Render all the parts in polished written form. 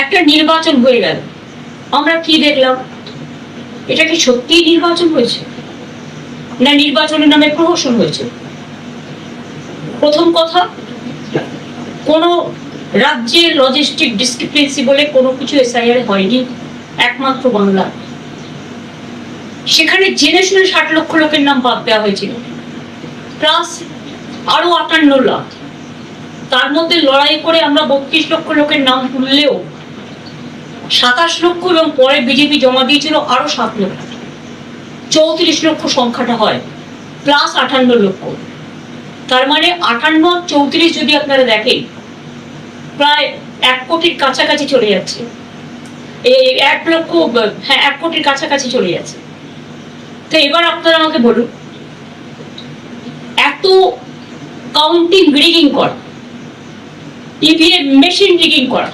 একটা নির্বাচন হয়ে গেল, আমরা কি দেখলাম? এটা কি সত্যিই নির্বাচন হয়েছে, না নির্বাচনের নামে প্রহসন হয়েছে? প্রথম কথা, কোন রাজ্যের লজিস্টিক ডিসক্রিপেন্সি বলে কোনো কিছু এসআইআর হয়নি, একমাত্র বাংলা। সেখানে জেনে শুনে 60 লক্ষ লোকের নাম বাদ দেওয়া হয়েছিল, প্লাস আরো 58 লাখ। তার মধ্যে লড়াই করে আমরা 32 লক্ষ লোকের নাম তুললেও 27 লক্ষ, এবং পরে বিজেপি জমা দিয়েছিল আরো 7 লক্ষ, 34 লক্ষ সংখ্যাটা হয়, প্লাস 58 লক্ষ। তার মানে 58 34 যদি আপনারা দেখেন, প্রায় 1 কোটির কাছাকাছি চলে যাচ্ছে। এই 1 লক্ষ, হ্যাঁ 1 কোটির কাছাকাছি চলে যাচ্ছে। তো এবার আপনারা আমাকে বলুন, এত কাউন্টিং রিগিং করা, ইভিএম মেশিন রিগিং করা,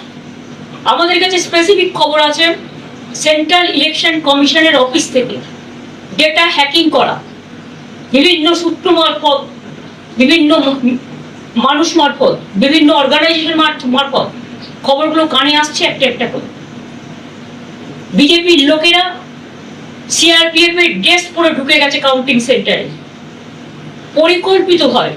আমাদের কাছে স্পেসিফিক খবর আছে সেন্ট্রাল ইলেকশন কমিশনের অফিস থেকে ডেটা হ্যাকিং করা, বিভিন্ন সূত্র মারফত, বিভিন্ন মানুষ মারফত, বিভিন্ন অর্গানাইজেশন মারফত খবরগুলো কানে আসছে একটা একটা করে। বিজেপির লোকেরা সিআরপিএফ এর ড্রেস পরে ঢুকে গেছে কাউন্টিং সেন্টারে, পরিকল্পিত হয়।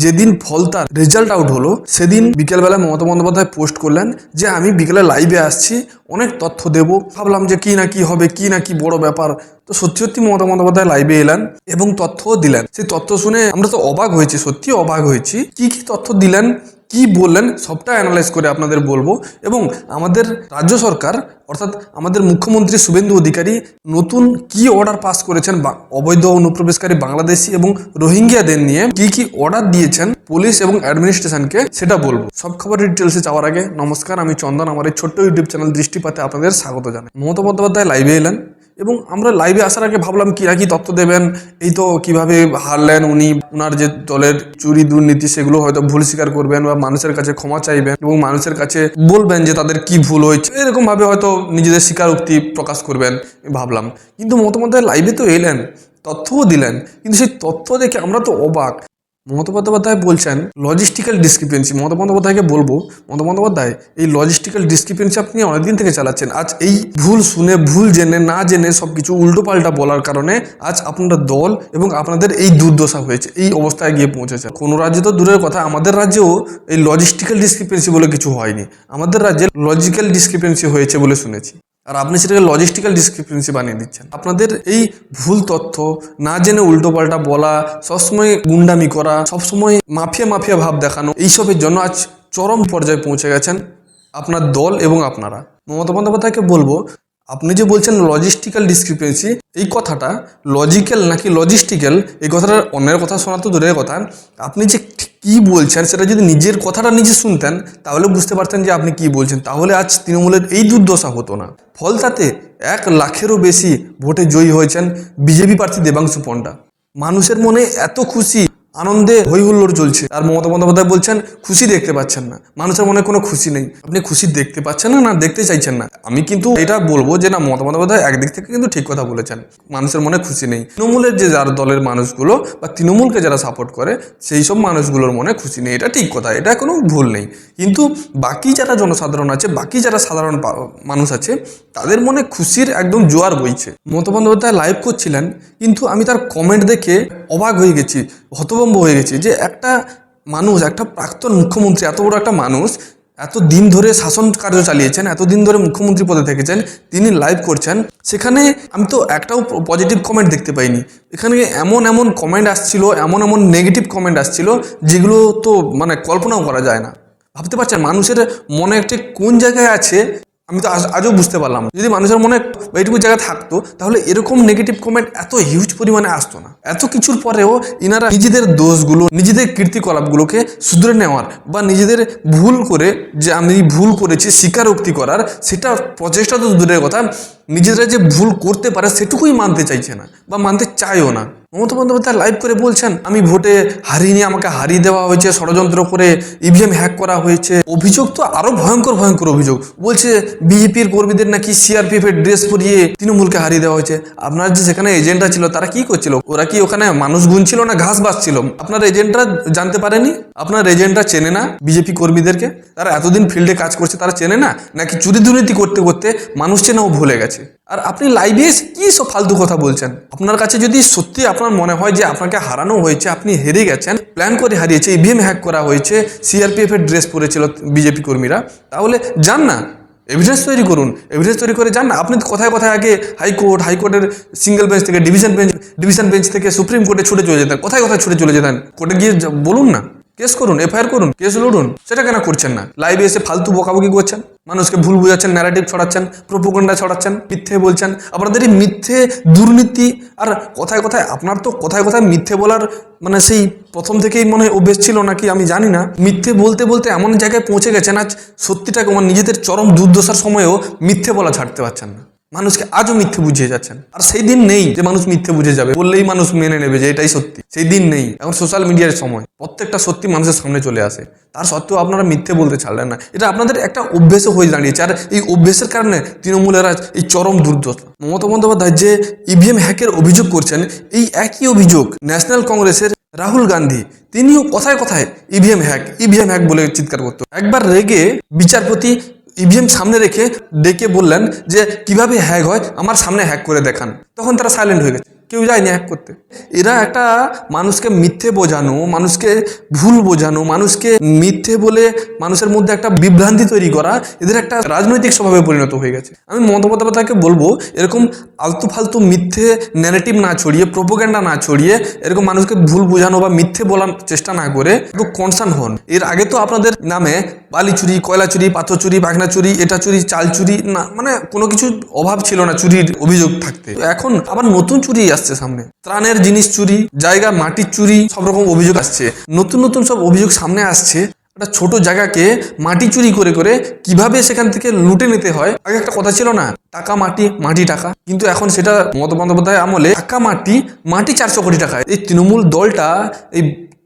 যেদিন ফলতার রেজাল্ট আউট হলো সেদিন বিকেলবেলা মমতা বন্দ্যোপাধ্যায় পোস্ট করলেন যে আমি বিকেলে লাইভে আসছি, অনেক তথ্য দেব। ভাবলাম যে কি না কি হবে, কি না কি বড় ব্যাপার। তো সত্যি সত্যি মমতা বন্দ্যোপাধ্যায় লাইভে এলেন এবং তথ্যও দিলেন। সেই তথ্য শুনে আমরা তো অবাক হয়েছি, সত্যি অবাক হয়েছি। কি কি তথ্য দিলেন, কি বললেন, সবটা অ্যানালাইজ করে আপনাদের বলবো। এবং আমাদের রাজ্য সরকার অর্থাৎ আমাদের মুখ্যমন্ত্রী শুভেন্দু অধিকারী নতুন কি অর্ডার পাস করেছেন অবৈধ অনুপ্রবেশকারী বাংলাদেশি এবং রোহিঙ্গিয়াদের নিয়ে কি কি অর্ডার দিয়েছেন পুলিশ এবং অ্যাডমিনিস্ট্রেশনকে, সেটা বলবো। সব খবরের ডিটেলসে যাওয়ার আগে নমস্কার, আমি চন্দন। আমার এই ছোট্ট ইউটিউব চ্যানেল দৃষ্টিপাতে আপনাদের স্বাগত জানাই। মমতা বন্দ্যোপাধ্যায় লাইভে এলেন এবং আমরা লাইভে আসার আগে ভাবলাম কি না কি তথ্য দেবেন। এই তো কিভাবে হারলেন উনি, ওনার যে দলের চুরি দুর্নীতি সেগুলো হয়তো ভুল স্বীকার করবেন বা মানুষের কাছে ক্ষমা চাইবেন এবং মানুষের কাছে বলবেন যে তাদের কি ভুল হয়েছে, এরকম ভাবে হয়তো নিজেদের স্বীকারোক্তি প্রকাশ করবেন ভাবলাম। কিন্তু মমতা বন্দ্যোপাধ্যায় লাইভে তো এলেন, তথ্যও দিলেন, কিন্তু সেই তথ্য দেখে আমরা তো অবাক। মমতা বন্দ্যোপাধ্যায় বলছেন লজিস্টিক্যাল ডিসক্রিপেন্সি। মমতা বন্দ্যোপাধ্যায়কে বলবো, মমতা বন্দ্যোপাধ্যায় এই লজিস্টিক্যাল ডিসক্রিপেন্সি আপনি অনেকদিন থেকে চালাচ্ছেন। আজ এই ভুল শুনে, ভুল জেনে, না জেনে সবকিছু উল্টো পাল্টা বলার কারণে আজ আপনার দল এবং আপনাদের এই দুর্দশা হয়েছে, এই অবস্থায় গিয়ে পৌঁছেছে। কোনো রাজ্যে তো দূরের কথা, আমাদের রাজ্যেও এই লজিস্টিক্যাল ডিসক্রিপেন্সি বলে কিছু হয়নি। আমাদের রাজ্যে লজিক্যাল ডিসক্রিপেন্সি হয়েছে বলে শুনেছি, আর আপনি সেটাকে লজিস্টিক্যাল ডিসক্রিপেন্সি বানিয়ে দিচ্ছেন। আপনাদের এই ভুল তথ্য, না জেনে উল্টোপাল্টা বলা, সবসময় গুন্ডামি করা, সবসময় মাফিয়া মাফিয়া ভাব দেখানো, এইসবের জন্য আজ চরম পর্যায়ে পৌঁছে গেছেন আপনার দল এবং আপনারা। মমতা বন্দ্যোপাধ্যায়কে বলবো, আপনি যে বলছেন লজিস্টিক্যাল ডিসক্রিপেন্সি, এই কথাটা লজিক্যাল নাকি লজিস্টিক্যাল, এই কথাটা অন্যের কথা শোনা তো দূরের কথা, আপনি যে কি বলছেন সেটা যদি নিজের কথাটা নিজে শুনতেন তাহলে বুঝতে পারতেন যে আপনি কি বলছেন। তাহলে আজ তৃণমূলের এই দুর্দশা হতো না। ফল তাতে 1 লাখেরও বেশি ভোটে জয়ী হয়েছেন বিজেপি প্রার্থী দেবাংশু পণ্ডা। মানুষের মনে এত খুশি, আনন্দে হইহুল্লোড় চলছে, আর মমতা বন্দ্যোপাধ্যায় বলছেন খুশি দেখতে পাচ্ছেন না। মানুষের মনে কোনো খুশি নেই। আপনি খুশি দেখতে পাচ্ছেন না, না দেখতে চাইছেন না। আমি কিন্তু এটা বলবো যে না, মমতা বন্দ্যোপাধ্যায় একদিক থেকে কিন্তু ঠিক কথা বলেছেন, মানুষের মনে খুশি নেই। তৃণমূলের যে যার দলের মানুষগুলো বা তৃণমূলকে যারা সাপোর্ট করে সেই সব মানুষগুলোর মনে খুশি নেই, এটা ঠিক কথা, এটা কোনো ভুল নেই। কিন্তু বাকি যারা জনসাধারণ আছে, বাকি যারা সাধারণ মানুষ আছে, তাদের মনে খুশির একদম জোয়ার বইছে। মমতা বন্দ্যোপাধ্যায় লাইভ করছিলেন, কিন্তু আমি তার কমেন্ট দেখে অবাক হয়ে গেছি, হতভম্ব হয়ে গেছি যে একটা মানুষ, একটা প্রাক্তন মুখ্যমন্ত্রী, এত বড় একটা মানুষ, এত দিন ধরে শাসন কার্য চালিয়েছেন, এতদিন ধরে মুখ্যমন্ত্রী পদে থেকেছেন, তিনি লাইভ করছেন। সেখানে আমি তো একটাও পজিটিভ কমেন্ট দেখতে পাইনি। এখানে এমন এমন কমেন্ট আসছিল, এমন এমন নেগেটিভ কমেন্ট আসছিল যেগুলো তো মানে কল্পনাও করা যায় না। ভাবতে পারছেন মানুষের মনে একটা কোন জায়গায় আছে, আমি তো আজও বুঝতে পারলাম। যদি মানুষের মনে এইটুকু জায়গা থাকতো তাহলে এরকম নেগেটিভ কমেন্ট এত হিউজ পরিমাণে আসতো না। এত কিছুর পরেও ইনারা নিজেদের দোষগুলো, নিজেদের কীর্তিকলাপগুলোকে শুধরে নেওয়ার বা নিজেদের ভুল করে যে আমি ভুল করেছি স্বীকারোক্তি করার, সেটা প্রচেষ্টা তো দূরের কথা, নিজেরা যে ভুল করতে পারে সেটুকুই মানতে চাইছে না বা মানতে চায়ও না। মমতা বন্দ্যোপাধ্যায় লাইভ করে বলছেন আমি ভোটে হারিয়ে আমাকে হারিয়ে দেওয়া হয়েছে, ষড়যন্ত্র করে ইভিএম হ্যাক করা হয়েছে। অভিযোগ তো আরো ভয়ঙ্কর ভয়ঙ্কর অভিযোগ। বলছে বিজেপির কর্মীদের নাকি সিআরপিএফ এর ড্রেস পরিয়ে তৃণমূলকে হারিয়ে দেওয়া হয়েছে। আপনার যে সেখানে এজেন্টরা ছিল তারা কি করছিল? ওরা কি ওখানে মানুষ গুনছিল না ঘাস বাঁচছিল? আপনার এজেন্টরা জানতে পারেনি? আপনার এজেন্টরা চেনে না বিজেপি কর্মীদেরকে? তারা এতদিন ফিল্ডে কাজ করছে, তারা চেনে না? নাকি চুরি দুর্নীতি করতে করতে মানুষ চেনাও ভুলে গেছে? আর আপনি লাইভে এসে কি সব ফালতু কথা বলছেন? আপনার কাছে যদি সত্যি আপনার মনে হয় যে আপনাকে হারানো হয়েছে, আপনি হেরে গেছেন, প্ল্যান করে হারিয়েছে, ইভিএম হ্যাক করা হয়েছে, সিআরপিএফ এর ড্রেস পরেছিল বিজেপি কর্মীরা, তাহলে যান না, এভিডেন্স তৈরি করুন, এভিডেন্স তৈরি করে যান না। আপনি তো কথায় কথায় আগে হাইকোর্টের সিঙ্গেল বেঞ্চ থেকে ডিভিশন বেঞ্চ থেকে সুপ্রিম কোর্টে ছুটে চলে যেতেন, কথায় কথায় ছুটে চলে যেতেন। কোর্টে গিয়ে বলুন না, কেস করুন, এফআইআর করুন, কেস লড়ুন। সেটা কেন করছেন না? লাইভে এসে ফালতু বকাবকি করছেন, মানুষকে ভুল বুঝাচ্ছেন, ন্যারেটিভ ছড়াচ্ছেন, প্রোপাগান্ডা ছড়াচ্ছেন, মিথ্যে বলছেন। আপনাদের এই মিথ্যে, দুর্নীতি আর কথায় কথায়, আপনার তো কথায় কথায় মিথ্যে বলার মানে সেই প্রথম থেকেই মনে হয় অভ্যেস ছিল নাকি আমি জানি না। মিথ্যে বলতে বলতে এমন জায়গায় পৌঁছে গেছেন, আজ সত্যিটাকে মানে নিজেদের চরম দুর্দশার সময়েও মিথ্যে বলা ছাড়তে পারছেন না। মানুষকে আজও মিথ্যে বুঝিয়ে যাচ্ছেন। আর সেই দিন নেই যে মানুষ মিথ্যে বুঝে যাবে, বললেই মানুষ মেনে নেবে যে এটাই সত্যি। সেই দিন নেই। এখন সোশ্যাল মিডিয়ার সময় প্রত্যেকটা সত্যি মানুষের সামনে চলে আসে, তার সত্ত্বেও আপনারা মিথ্যে বলতে ছাড়লেন না। এটা আপনাদের একটা অভ্যেসও হয়ে দাঁড়িয়েছে। আর এই অভ্যেসের কারণে তৃণমূলের আজ এই চরম দুর্দশা। মমতা বন্দ্যোপাধ্যায় যে ইভিএম হ্যাকের অভিযোগ করছেন, এই একই অভিযোগ ন্যাশনাল কংগ্রেসের রাহুল গান্ধী, তিনিও কথায় কথায় ইভিএম হ্যাক বলে চিৎকার করতো। একবার রেগে বিচারপতি ইভিএম সামনে রেখে ডেকে বললেন যে কিভাবে হ্যাক হয় আমার সামনে হ্যাক করে দেখান। তখন তারা সাইলেন্ট হয়ে গেছে, কেউ যায়নি হ্যাক করতে। এরা একটা মানুষকে মিথ্যে বোঝানো, মানুষকে ভুল বোঝানো, মানুষকে মিথ্যে বলে মানুষের মধ্যে একটা বিভ্রান্তি তৈরি করা, এদের একটা রাজনৈতিক স্বভাবে পরিণত হয়ে গেছে। আমি মমতা বন্দ্যোপাধ্যায়কে বলবো, এরকম আলতু ফালতু মিথ্যে ন্যারেটিভ না ছড়িয়ে, প্রোপাগান্ডা না ছড়িয়ে, এরকম মানুষকে ভুল বোঝানো বা মিথ্যে বলার চেষ্টা না করে একটু কনসার্ন হন। এর আগে তো আপনাদের নামে বালি চুরি, কয়লা চুরি, পাথর চুরি, বাগনা চুরি, এটা চুরি, চাল চুরি, না মানে কোনো কিছু অভাব ছিল না চুরির অভিযোগ থাকতে। এখন আবার নতুন চুরি আসছে সামনে, ত্রাণের জিনিস চুরি, জায়গা মাটির চুরি, সব রকম অভিযোগ আসছে। নতুন নতুন সব অভিযোগ সামনে আসছে। একটা ছোট জায়গাকে মাটি চুরি করে করে কিভাবে সেখান থেকে লুটে নিতে হয়। আগে একটা কথা ছিল না, টাকা মাটি, মাটি টাকা, কিন্তু এখন সেটা মমতা বন্দ্যোপাধ্যায় আমলে টাকা মাটি, মাটি 400 কোটি টাকা। এই তৃণমূল দলটা এই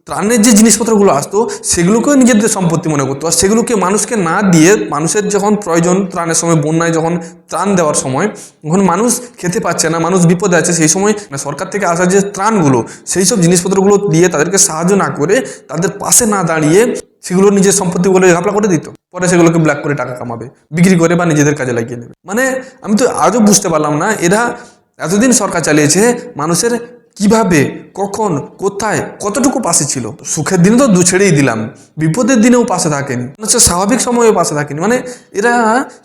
ত্রাণের যে জিনিসপত্রগুলো আসতো সেগুলোকেও নিজেদের সম্পত্তি মনে করতো, আর সেগুলোকে মানুষকে না দিয়ে, মানুষের যখন প্রয়োজন, ত্রাণের সময়, বন্যায় যখন ত্রাণ দেওয়ার সময়, যখন মানুষ খেতে পাচ্ছে না, মানুষ বিপদে আছে, সেই সময় সরকার থেকে আসা যে ত্রাণগুলো, সেই সব জিনিসপত্রগুলো দিয়ে তাদেরকে সাহায্য না করে, তাদের পাশে না দাঁড়িয়ে, সেগুলো নিজের সম্পত্তি বলে ঘাপলা করে দিত। পরে সেগুলোকে ব্ল্যাক করে টাকা কামাবে, বিক্রি করে বা নিজেদের কাজে লাগিয়ে নেবে। মানে আমি তো আজও বুঝতে পারলাম না, এরা এতদিন সরকার চালিয়েছে, মানুষের কিভাবে, কখন, কোথায়, কতটুকু পাশে ছিল। সুখের দিনে তো ছেড়েই দিলাম, বিপদের দিনেও পাশে থাকেনি, স্বাভাবিক সময়েও পাশে থাকেনি। মানে এরা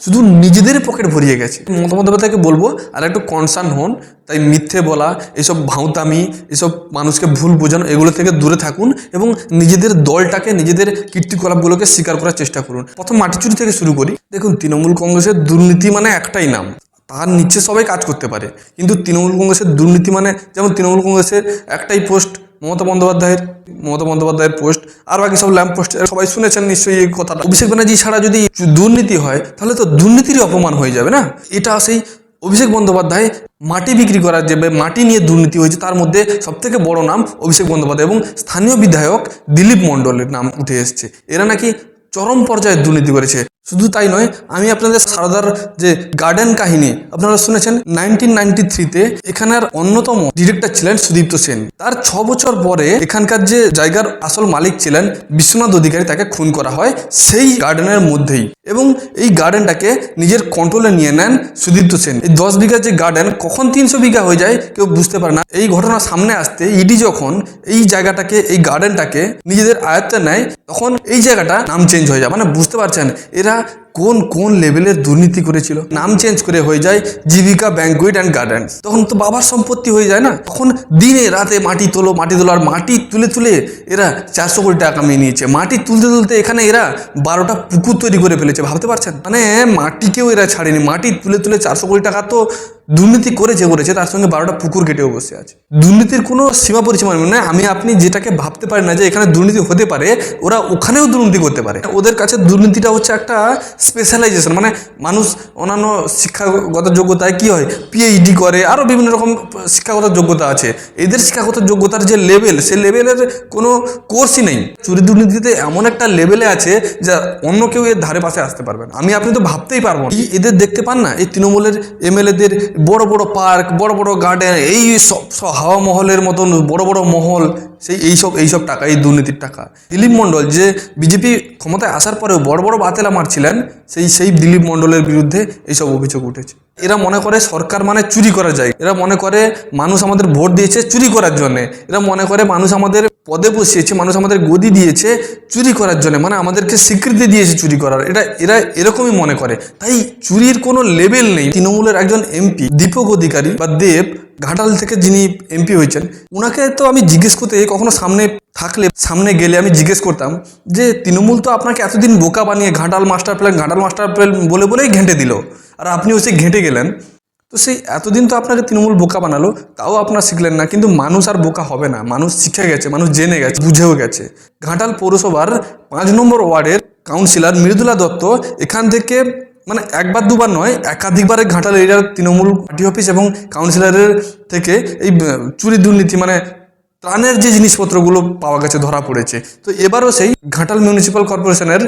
শুধু নিজেদের পকেট ভরিয়ে গেছে। মমতা বন্দ্যোপাধ্যায়কে বলবো আর একটু কনসার্ন হন। তাই মিথ্যে বলা, এসব ভাঁওতামি, এসব মানুষকে ভুল বোঝানো, এগুলো থেকে দূরে থাকুন এবং নিজেদের দলটাকে, নিজেদের কীর্তিকলাপগুলোকে স্বীকার করার চেষ্টা করুন। প্রথম মাটি চুরি থেকে শুরু করি। দেখুন, তৃণমূল কংগ্রেসের দুর্নীতি মানে একটাই নাম, তার নিচে সবাই কাজ করতে পারে, কিন্তু তৃণমূল কংগ্রেসের দুর্নীতি মানে, যেমন তৃণমূল কংগ্রেসের একটাই পোস্ট মমতা বন্দ্যোপাধ্যায়ের পোস্ট, আর বাকি সব ল্যাম্প পোস্ট, সবাই শুনেছেন নিশ্চয়ই এই কথাটা। অভিষেক ব্যানার্জি ছাড়া যদি দুর্নীতি হয় তাহলে তো দুর্নীতিরই অপমান হয়ে যাবে না। এটা সেই অভিষেক বন্দ্যোপাধ্যায় মাটি বিক্রি করার যে মাটি নিয়ে দুর্নীতি হয়েছে, তার মধ্যে সবথেকে বড় নাম অভিষেক বন্দ্যোপাধ্যায় এবং স্থানীয় বিধায়ক দিলীপ মণ্ডলের নাম উঠে এসছে। এরা নাকি চরম পর্যায়ে দুর্নীতি করেছে। শুধু তাই নয়, আমি আপনাদের সারদার যে গার্ডেন কাহিনী আপনারা শুনেছেন, 1993-তে এখানের অন্যতম ডিরেক্টর ছিলেন সুদীপ্ত সেন। তার 6 বছর পরে এখানকার যে জায়গার আসল মালিক ছিলেন বিশ্বনাথ অধিকারী, তাকে খুন করা হয় সেই গার্ডেনের মধ্যেই, এবং এই গার্ডেনটাকে নিজের কন্ট্রোলে নিয়ে নেন সুদীপ্ত সেন। এই 10 বিঘা যে গার্ডেন কখন 300 বিঘা হয়ে যায় কেউ বুঝতে পারে না। এই ঘটনা সামনে আসতে ইডি যখন এই জায়গাটাকে, এই গার্ডেনটাকে নিজেদের আয়ত্তে নেয়, তখন এই জায়গাটা নাম চেঞ্জ হয়ে যায়। মানে বুঝতে পারছেন এরা কোন কোন লেভেলের দুর্নীতি করেছিল। নাম চেঞ্জ করে হয়ে যায় জীবিকা ব্যাংকুয়েট অ্যান্ড গার্ডেন্স। তখন তো বাবার সম্পত্তি হয়ে যায় না, তখন দিনে রাতে মাটি তোলো, আর মাটি তুলে তুলে এরা 400 কোটি টাকা কামিয়ে নিয়েছে। মাটি তুলতে তুলতে এখানে এরা 12টা পুকুর তৈরি করে ফেলেছে, ভাবতে পারছেন? মানে মাটিকেও এরা ছাড়েনি, মাটি তুলে তুলে 400 কোটি টাকা তো দুর্নীতি করেছে, তার সঙ্গে 12টা পুকুর কেটেও বসে আছে। দুর্নীতির কোনো সীমা পরিসীমা নেই। আমি আপনি যেটাকে ভাবতে পারি না যে এখানে দুর্নীতি হতে পারে, ওরা ওখানেও দুর্নীতি করতে পারে। ওদের কাছে দুর্নীতিটা হচ্ছে একটা স্পেশালাইজেশন, মানে মানুষ অন্যান্য শিক্ষাগত যোগ্যতায় কি হয়, পিএইচডি করে, আরও বিভিন্ন রকম শিক্ষাগত যোগ্যতা আছে। এদের শিক্ষাগত যোগ্যতার যে লেভেল, সে লেভেলের কোনো কোর্সই নেই। চুরি দুর্নীতিতে এমন একটা লেভেলে আছে যা অন্য কেউ এর ধারে পাশে আসতে পারবে না। আপনি তো ভাবতেই পারবো না। এদের দেখতে পান না, এই তৃণমূলের এমএলএদের বড় বড় পার্ক, বড় বড় গার্ডেন, এই সব হাওয়া মহলের মতন বড় বড় মহল, সেই এইসব টাকা, এই দুর্নীতির টাকা। দিলীপ মণ্ডল যে বিজেপি ক্ষমতায় আসার পরেও বড় বড় বাতেলা মারছিলেন, সেই দিলীপ মণ্ডলের বিরুদ্ধে এইসব অভিযোগ উঠেছে। এরা মনে করে সরকার মানে চুরি করা যায়, এরা মনে করে মানুষ আমাদের ভোট দিয়েছে চুরি করার জন্য, এরা মনে করে মানুষ আমাদের পদে বসিয়েছে, মানুষ আমাদের গদি দিয়েছে চুরি করার জন্য, মানে আমাদেরকে স্বীকৃতি দিয়েছে চুরি করার, এরা এরকমই মনে করে। তাই চুরির কোনো লেভেল নেই। তৃণমূলের একজন এমপি দীপক অধিকারী বা দেব, ঘাটাল থেকে যিনি এমপি হয়েছেন, ওনাকে তো আমি জিজ্ঞেস করতে, কখনো সামনে গেলে আমি জিজ্ঞেস করতাম যে তৃণমূল তো আপনাকে এতদিন বোকা বানিয়ে ঘাটাল মাস্টার প্ল্যান বলেই ঘেঁটে দিল, আর আপনিও সেই ঘেঁটে গেলেন। তো সেই এতদিন তো আপনাকে তৃণমূল বোকা বানালো, তাও আপনারা শিখলেন না। কিন্তু মানুষ আর বোকা হবে না, মানুষ শিখে গেছে, মানুষ জেনে গেছে, বুঝেও গেছে। ঘাটাল পৌরসভার 5 নম্বর ওয়ার্ডের কাউন্সিলর মৃদুলা দত্ত এখান থেকে মানে একবার দুবার নয়, একাধিকবার ঘাটাল এরিয়ার তৃণমূল পার্টি অফিস এবং কাউন্সিলরের থেকে এই চুরি দুর্নীতি, মানে ত্রাণের যে জিনিসপত্রগুলো পাওয়া গেছে, ধরা পড়েছে। তো এবারও সেই ঘাটাল মিউনিসিপ্যাল কর্পোরেশনের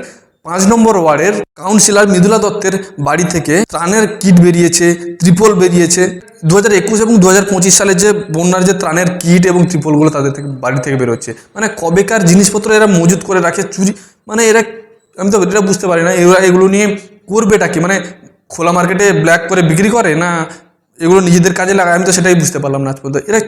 5 নম্বর ওয়ার্ডের কাউন্সিলর মৃদুলা দত্তের বাড়ি থেকে ত্রাণের কিট বেরিয়েছে, ত্রিপল বেরিয়েছে। 2021 এবং 2025 সালে যে বন্যার যে ত্রাণের কিট এবং ত্রিপলগুলো তাদের থেকে বাড়ি থেকে বেরোচ্ছে। মানে কবেকার জিনিসপত্র এরা মজুত করে রাখে, চুরি, মানে আমি তো এটা বুঝতে পারি না, এগুলো নিয়ে করবেটা কি? মানে খোলা মার্কেটে ব্ল্যাক করে বিক্রি করে, না এগুলো নিজেদের কাজে লাগায়? আমি তো সেটাই বুঝতে পারলাম না আজ পর্যন্ত। এরা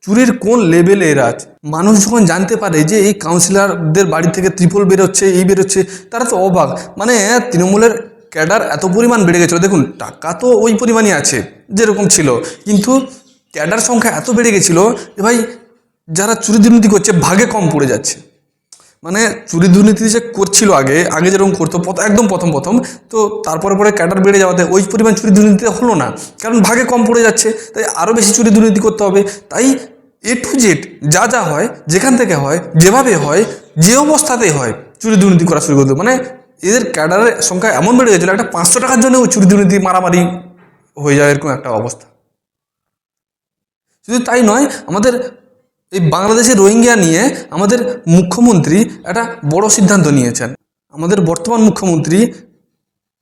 চুরির কোন লেভেলে এরা আছে? মানুষ যখন জানতে পারে যে এই কাউন্সিলরদের বাড়ি থেকে ত্রিপল বেরোচ্ছে, এই বেরোচ্ছে, তারা তো অবাক। মানে তৃণমূলের ক্যাডার এত পরিমাণ বেড়ে গেছিলো, দেখুন টাকা তো ওই পরিমাণই আছে যেরকম ছিল, কিন্তু ক্যাডার সংখ্যা এত বেড়ে গেছিলো যে ভাই যারা চুরি দুর্নীতি করছে ভাগে কম পড়ে যাচ্ছে। মানে চুরি দুর্নীতি যে করছিল আগে যেরকম করতো একদম প্রথম, তো তারপরে ক্যাডার বেড়ে যাওয়াতে ওই পরিমাণ চুরি দুর্নীতি হলো না, কারণ ভাগে কম পড়ে যাচ্ছে। তাই আরও বেশি চুরি দুর্নীতি করতে হবে। তাই A to Z যা হয়, যেখান থেকে হয়, যেভাবে হয়, যে অবস্থাতেই হয়, চুরি দুর্নীতি করা শুরু করতো। মানে এদের ক্যাডারের সংখ্যা এমন বেড়ে গেছিলো, একটা 500 টাকার জন্য চুরি দুর্নীতি মারামারি হয়ে যায়, এরকম একটা অবস্থা। শুধু তাই নয়, আমাদের এই বাংলাদেশের রোহিঙ্গা নিয়ে আমাদের মুখ্যমন্ত্রী একটা বড় সিদ্ধান্ত নিয়েছেন। আমাদের বর্তমান মুখ্যমন্ত্রী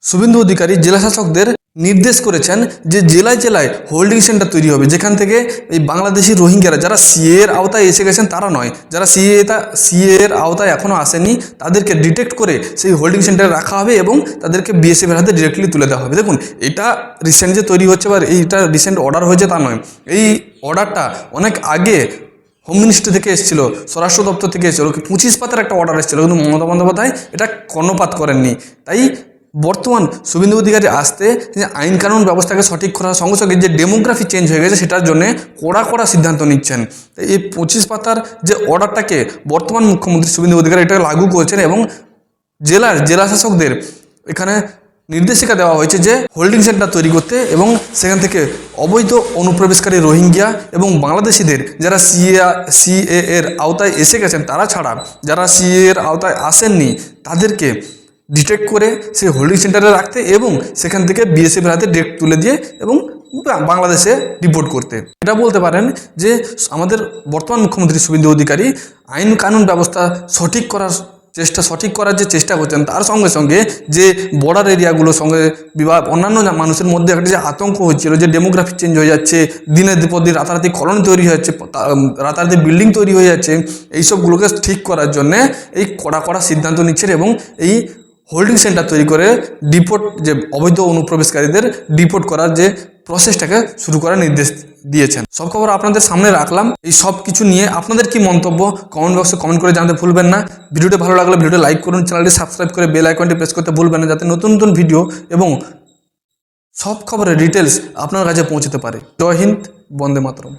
শুভেন্দু অধিকারী জেলা শাসকদের নির্দেশ করেছেন যে জেলায় জেলায় হোল্ডিং সেন্টার তৈরি হবে, যেখান থেকে এই বাংলাদেশি রোহিঙ্গারা যারা সিএ এর আওতায় এসে গেছেন তারা নয়, যারা সিএ এর আওতায় এখনও আসেনি তাদেরকে ডিটেক্ট করে সেই হোল্ডিং সেন্টারে রাখা হবে এবং তাদেরকে বিএসএফের হাতে ডিরেক্টলি তুলে দেওয়া হবে। দেখুন, এটা রিসেন্ট যে তৈরি হচ্ছে বা এইটা রিসেন্ট অর্ডার হয়েছে তা নয়, এই অর্ডারটা অনেক আগে হোম মিনিস্ট্রি থেকে এসেছিল, স্বরাষ্ট্র দপ্তর থেকে এসেছিল, 25 পাতার একটা অর্ডার এসেছিল, কিন্তু মমতা বন্দ্যোপাধ্যায় এটা কর্ণপাত করেননি। তাই বর্তমান শুভেন্দু অধিকারী আসতে যে আইন কানুন ব্যবস্থাকে সঠিক করার সঙ্গে সঙ্গে যে ডেমোগ্রাফি চেঞ্জ হয়ে গেছে সেটার জন্য কড়া সিদ্ধান্ত নিচ্ছেন। তাই এই 25 পাতার যে অর্ডারটাকে বর্তমান মুখ্যমন্ত্রী শুভেন্দু অধিকারী এটা লাগু করেছেন এবং জেলা শাসকদের এখানে নির্দেশিকা দেওয়া হয়েছে যে হোল্ডিং সেন্টার তৈরি করতে এবং সেখান থেকে অবৈধ অনুপ্রবেশকারী রোহিঙ্গা এবং বাংলাদেশিদের যারা সিএ এর আওতায় এসে গেছেন তারা ছাড়া যারা সিএ এর আওতায় আসেননি তাদেরকে ডিটেক্ট করে সেই হোল্ডিং সেন্টারে রাখতে এবং সেখান থেকে বিএসএফের হাতে ডিরেক্ট তুলে দিয়ে এবং বাংলাদেশে রিপোর্ট করতে। এটা বলতে পারেন যে আমাদের বর্তমান মুখ্যমন্ত্রী শুভেন্দু অধিকারী আইন কানুন ব্যবস্থা সঠিক করার যে চেষ্টা করছেন, তার সঙ্গে সঙ্গে যে বর্ডার এরিয়াগুলোর সঙ্গে অন্যান্য মানুষের মধ্যে একটা যে আতঙ্ক হচ্ছিল, যে ডেমোগ্রাফি চেঞ্জ হয়ে যাচ্ছে, দিনের পর দিন রাতারাতি কলোনি তৈরি হয়ে যাচ্ছে, রাতারাতি বিল্ডিং তৈরি হয়ে যাচ্ছে, এইসবগুলোকে ঠিক করার জন্যে এই কড়া সিদ্ধান্ত নিচ্ছেন এবং এই হোল্ডিং সেন্টার তৈরি করে ডিপোর্ট যে অবৈধ অনুপ্রবেশকারীদের ডিপোর্ট করার যে প্রসেসটাকে শুরু করার নির্দেশ দিয়েছেন। সব খবর আপনাদের সামনে রাখলাম। এই সব কিছু নিয়ে আপনাদের কি মন্তব্য কমেন্ট বক্সে কমেন্ট করে জানাতে ভুলবেন না। ভিডিওটি ভালো লাগলে ভিডিওটি লাইক করুন, চ্যানেলটি সাবস্ক্রাইব করে বেল আইকনটি প্রেস করতে ভুলবেন না, যাতে নতুন নতুন ভিডিও এবং সব খবরের ডিটেলস আপনার কাছে পৌঁছতে পারে। জয় হিন্দ, বন্দে মাতরম।